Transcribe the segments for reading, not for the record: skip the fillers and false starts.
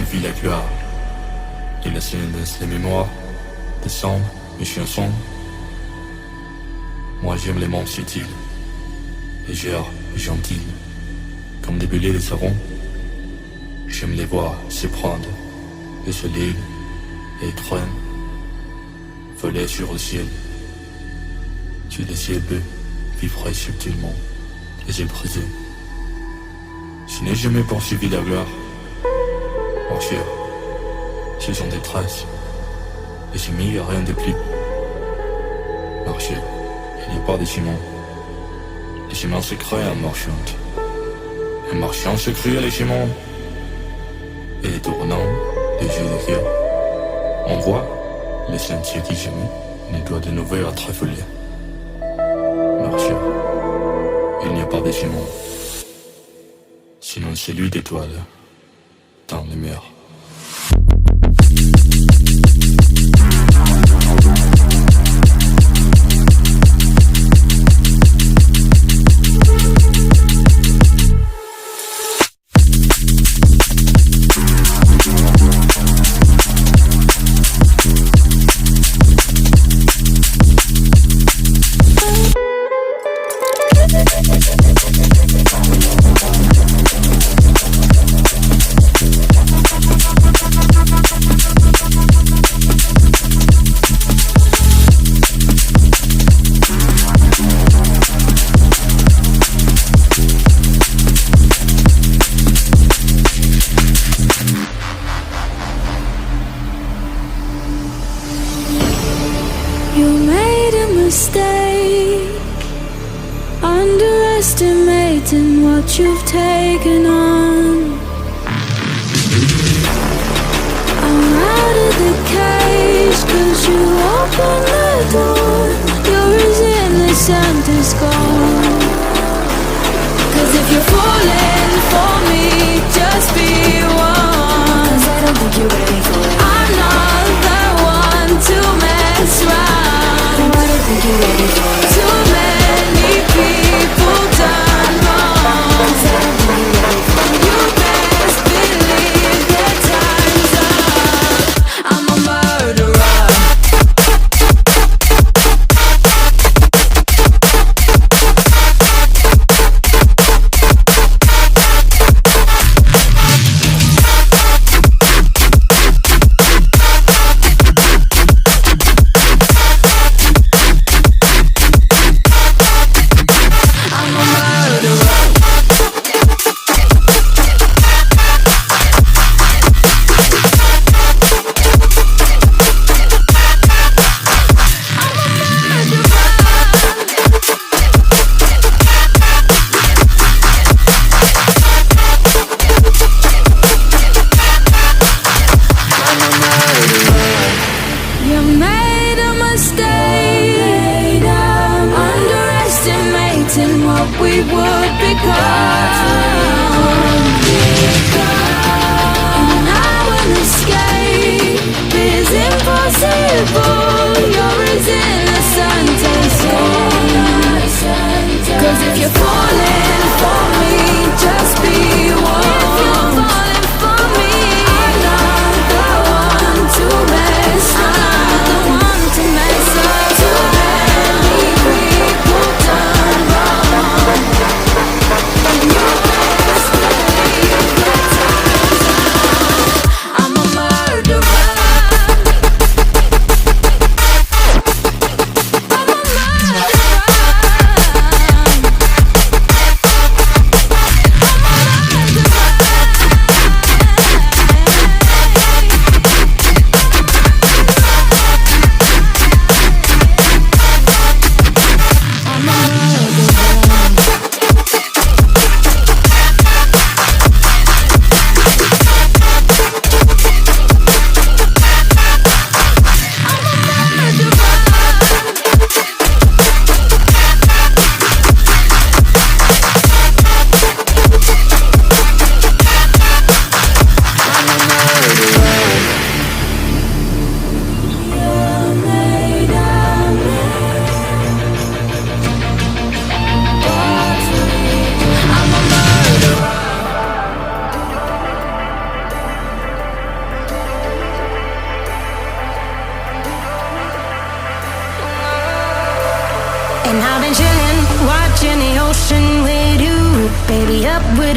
suivi la gloire. Et la scène laisse les mémoires descendre, mes chiens sombres. Moi j'aime les mondes subtils, légères et gentils, comme des belets de savon. J'aime les voir se prendre et se liguent et traînent, voler sur le ciel. Sur le ciel bleu, vibrer subtilement, les yeux brisés. Je n'ai jamais poursuivi la gloire. Marcher, ce sont des traces, et j'ai mis rien de plus. Marcher, il n'y a pas de ciment. Les ciments se créent en marchant. Un marchand se crée les ciments. Et tournant les yeux de Dieu, on voit les sentiers qui jamais ne doit de nouveau être foulés. Marcher, il n'y a pas de ciment. Sinon celui d'étoiles dans les mers. Underestimating what you've taken on. I'm out of the cage, 'cause you opened the door. Yours innocent is gone. 'Cause if you're falling for me, just be one. 'Cause I don't think you're ready for it. I'm not the one to mess around. No, I don't think you're ready for it. Too many people done wrong. 'Cause I don't think you're ready for it. You best believe that time's up. I'm a murderer.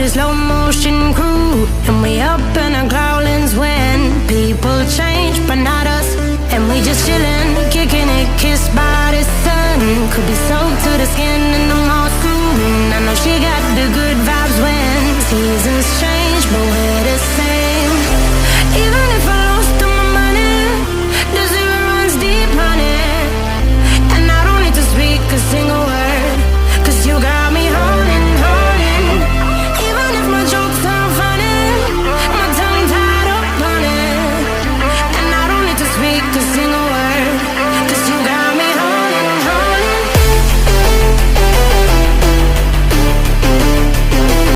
the slow motion crew, and we up in our growlings when people change, but not us. And we just chillin', kicking it, kissed by the sun. Could be soaked to the skin in the mall soon. I know she got